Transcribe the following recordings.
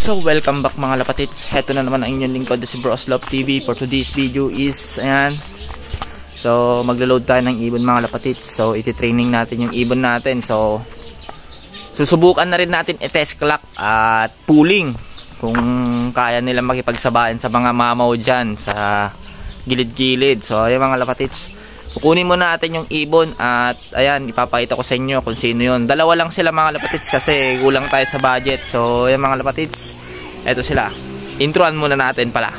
So welcome back mga lapatits. Heto na naman ang inyong lingkod, si Bros Love TV. For today's video is ayan. So maglo-load tayo ng ibon mga lapatits. So iti-training natin yung ibon natin. So susubukan na rin natin i-test clock at pooling kung kaya nila makipagsabayan sa mga mamaw dyan sa gilid-gilid. So ayan mga lapatits, kukunin muna natin yung ibon at ayan, ipapakita ko sa inyo kung sino yun. Dalawa lang sila mga lapatits kasi kulang tayo sa budget. So ayan mga lapatits, eto sila. Introan muna natin pala.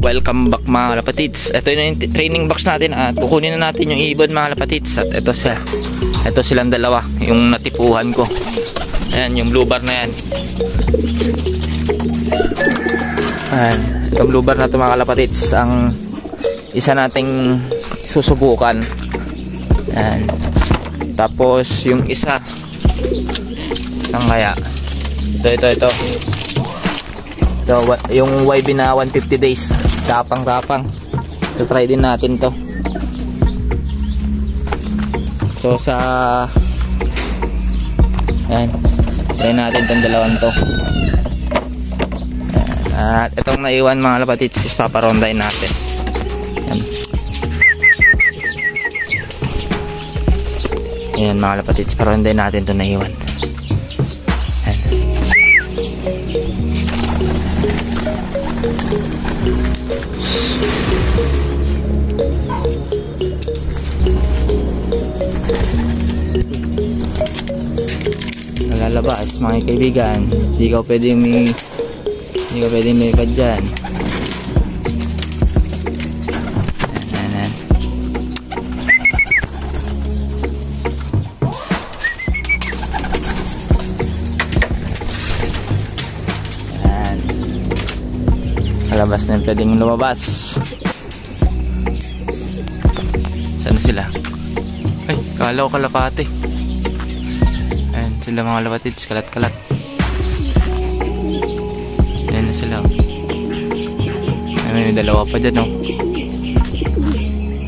Welcome back mga lapatits. Ito yung training box natin at kukunin na natin yung ibon mga lapatits. At ito sila. Ito silang dalawa, yung natipuhan ko. Ayan, yung blue bar na yan. Ayan, itong blue bar na ito mga lapatits ang isa nating susubukan. Ayan. Tapos yung isa, ang kaya ito so, yung YB na 150 days, tapang. So try din natin to. So sa ayan, try natin tong dalawang to. At itong naiwan mga lapatits is paparondahin natin. Ayan mga lapatits, parondahin natin to naiwan. Nalalabas mga kaibigan, hindi ka pwedeng may pad dyan. Ayan. Lalabas na yung pwedeng lumabas. Saan sila? Ay, kala ko kalapate. Ayan sila mga lapatits, kalat-kalat. Ayan na sila. Ayan, may dalawa pa dyan, oh.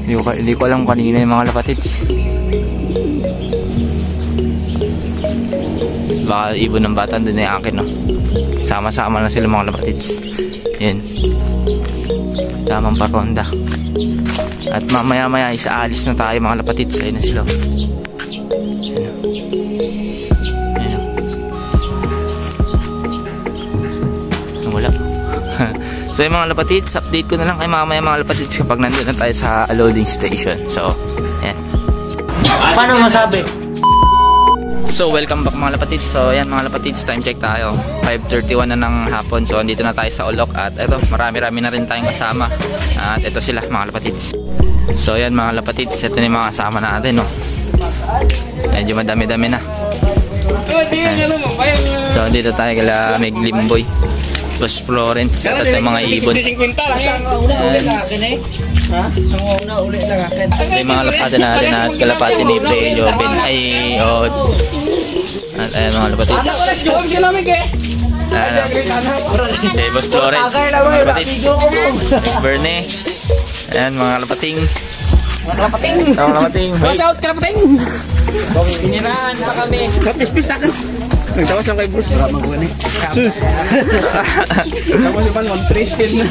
Hindi ko alam kanina yung mga lapatits. Baka ibon ng bata doon ay akin, oh. Sama-sama na sila mga lapatits. Ayan, tamang paronda. At mamaya isaalis na tayo mga lapatits. Ayun na sila. Ayun. Wala. So yung mga lapatits, update ko na lang kay mamaya mga lapatits kapag nandun na tayo sa loading station. So ayan. Paano masabi? So welcome back mga lapatits. So ayan mga lapatits, time check tayo, 5:31 na ng hapon. So andito na tayo sa Olok at eto, marami-rami na rin tayong kasama. At eto sila mga lapatits. So ayan mga lapatits, eto na yung mga kasama natin, no. Medyo madami-dami na. Ayan. So andito tayo kala Meg Limboy, Tos Florence, at yung mga ibon. Ito yung mga lapate natin at kalapate ni Pre Joven. Ay, at ayan mga lapatis. Ayan, Boss Florence, mga lapatis. Berne. Ayan mga lapating. Mga lapating. Watch out, kalapating! Pinirahan pa kami. Kapis-pis na ka. Nagtawas lang kay Bruce. Wala magawa na. Sus! Tapos naman, 1-3 spin na.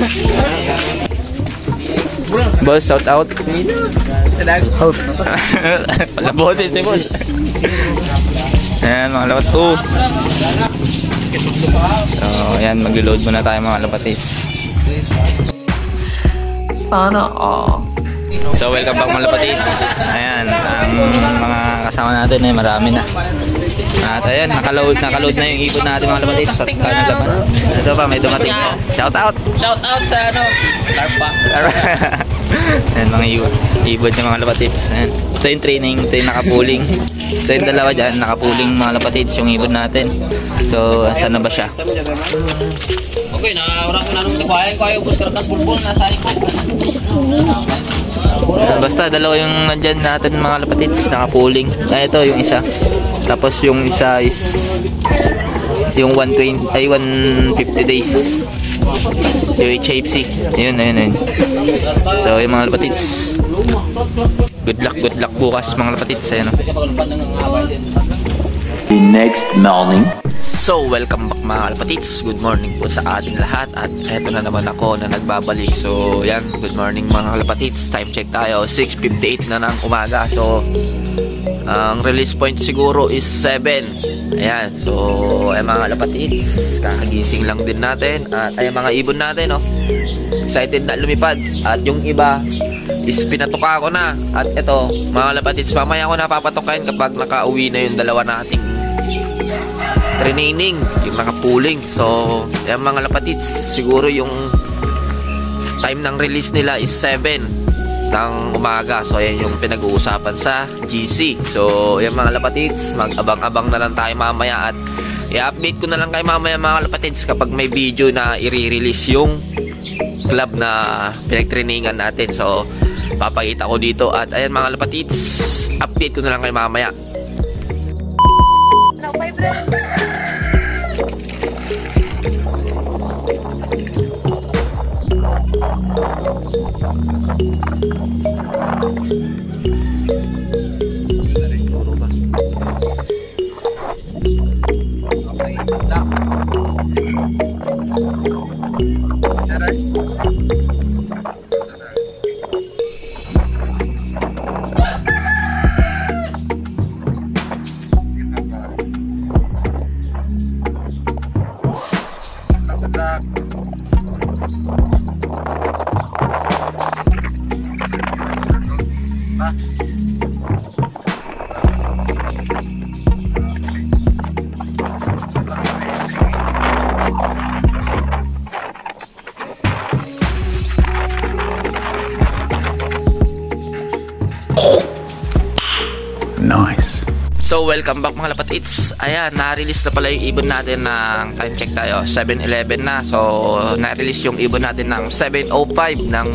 Boss, shout out. Wala boses si boss. Ayan mga lapat. So ayan, maglo-load muna tayo mga lapatis. Sana So welcome back mga lapatis. Ayan, ang mga kasama natin ay marami na. At ayan, nakaload na yung ibon natin mga lapatis. At kaya naglaban. Ito pa, may dumating na. Shout out sa Larpa. Ayan mga ibon ng mga lapatits. Ayan. Ito yung training, ito yung nakapuling. Ito yung dalawa dyan, nakapuling mga lapatits yung ibon natin. So saan na ba siya? Okay, wala ko na nung kaya ubos karakas bulbul na sa ko. Basta dalawa yung nandyan natin mga lapatits, nakapuling. Ito yung isa. Tapos yung isa is yung 150 days UHFC. Ayun. So yung mga lapatids, good luck bukas mga lapatids. Ayun. The next morning. So welcome back mga kalapatids. Good morning po sa ating lahat. At eto na naman ako na nagbabalik. So yan, good morning mga kalapatids. Time check tayo, 6:58 na ng umaga. So ang release point siguro is 7. Ayan, so ay mga kalapatids, kakagising lang din natin. At ay mga ibon natin, excited na lumipad. At yung iba is pinatuka ko na. At eto mga kalapatids, mamaya ko napapatukain kapag nakauwi na yung dalawa nating training, yung nakapuling. So yan mga kalapatids, siguro yung time ng release nila is 7 ng umaga. So ayan yung pinag-uusapan sa GC. So yan mga kalapatids, mag-abang-abang na lang tayo mamaya. At i-update ko na lang kayo mamaya mga kalapatids kapag may video na i-release yung club na pinag-trainingan natin. So papakita ko dito. At ayan mga kalapatids, update ko na lang kayo mamaya. Nice. So welcome back mga lapatids. Ayan, na-release na pala yung ibon natin ng time check tayo, 7:11 na. So na-release yung ibon natin ng 7:05 ng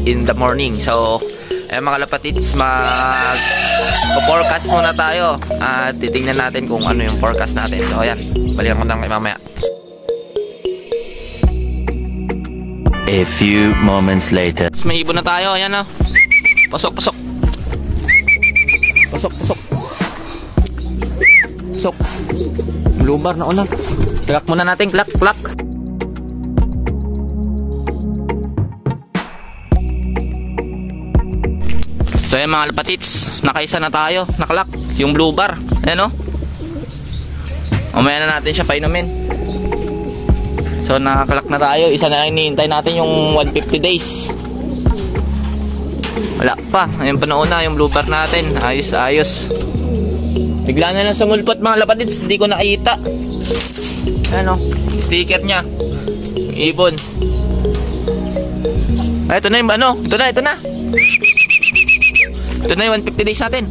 in the morning. So ayan mga lapatids, mag-forecast muna tayo at titingnan natin kung ano yung forecast natin. So ayan, balikan ko na kayo mamaya. A few moments later. May ibon na tayo, ayan Pasok. Lubar na una. Clock muna natin, clock. So ayan mga lapatids, nakaisa na tayo, naklock yung blue bar. Ayan mamaya na natin siya painumin. So nakaklak na tayo, isa na lang hinihintay natin yung 150 days. Wala pa, ayun pa nauna yung blue bar natin. Ayos. Bigla na lang sumulpot mga lapatids, hindi ko nakita. Ayan sticker nya, ibon. Ay, ito na yung ito na. Ito na yung 150 days natin.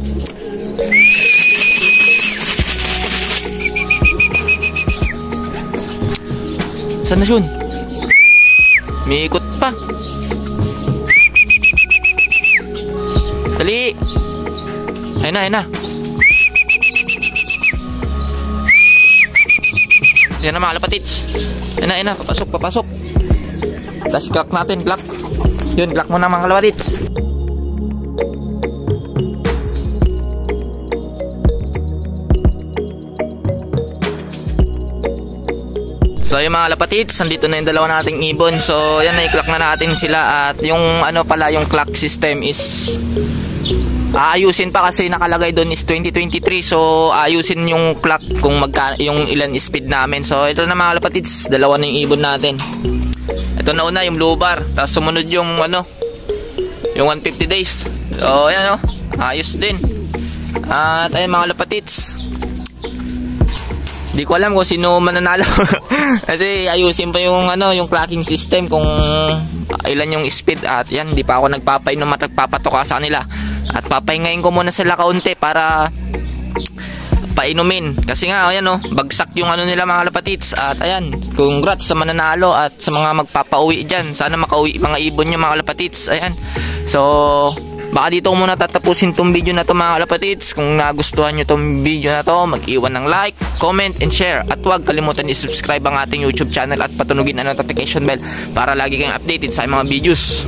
Saan na yun? May ikot pa. Dali. Ayun na. Yan na mga lapatids. Ayun na. Papasok. Tapos clock natin, clock. Yun, clock mo na mga lapatids. So yung mga lapatids, nandito na yung dalawa nating ibon. So yan, na-clock na natin sila. At yung yung clock system is aayusin pa kasi nakalagay doon is 2023. So ayusin yung clock kung yung ilan speed namin. So ito na mga lapatids, dalawa na yung ibon natin. Ito na una yung blue bar, tapos sumunod yung yung 150 days. So yan ayos din. At ayun mga lapatids, di ko alam kung sino mananalo. Kasi ayusin pa yung yung clocking system kung ilan yung speed. At yan, di pa ako nagpapainom at nagpapatoka sa kanila. At papahingayin ko muna sila kaunti para painumin. Kasi nga ayan bagsak yung nila mga lapatids. At ayan, congrats sa mananalo at sa mga magpapauwi dyan. Sana makauwi mga ibon nyo mga lapatids. Ayan, so baka dito ko muna tatapusin tong video na to mga kalapatids. Kung nagustuhan nyo tong video na to, mag-iwan ng like, comment, and share. At huwag kalimutan i-subscribe ang ating YouTube channel at patunugin ang notification bell para lagi kayong updated sa mga videos.